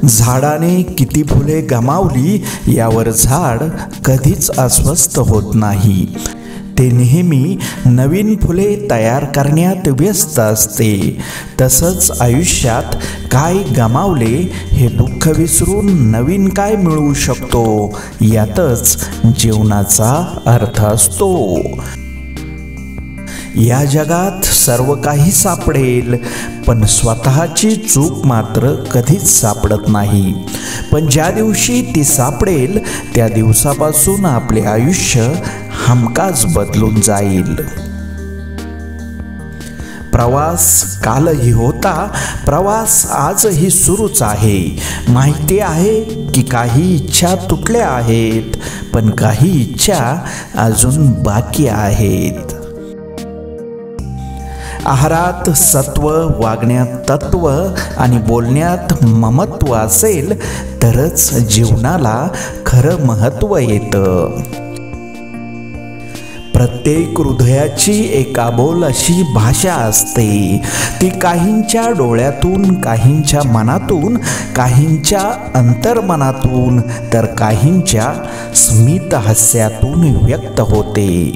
झाडाने किती फुले गमावली यावर झाड कधीच अस्वस्थ होत नाही। ते नेहमी नवीन फुले तयार करण्यात व्यस्त असते। तसंच आयुष्यात काय गमावले हे दुःख विसरून नवीन काय मिळवू शकतो यातच जीवनाचा अर्थ असतो। या जगात सर्व काही सापडेल, पण स्वतःची चूक मात्र कधीच सापडत नाही। पण ज्या दिवशी ती सापडेल त्या दिवसापासून आपले आयुष्य हमखास बदलून जाईल। प्रवास कालही होता, प्रवास आजही सुरूच आहे। माहिती आहे की काही इच्छा तुटल्या आहेत, पण काही इच्छा अजून बाकी आहेत। आहारात सत्व, वागण्यात तत्व आणि बोलण्यात ममत्व असेल तरच जीवनाला खरं महत्त्व येतं। प्रत्येक हृदयाची एक अबोल अशी भाषा असते। ती काहींच्या डोळ्यातून, काहींच्या मनातून, काहींच्या अंतर्मनातून तर काहींच्या स्मित हास्यातून व्यक्त होते।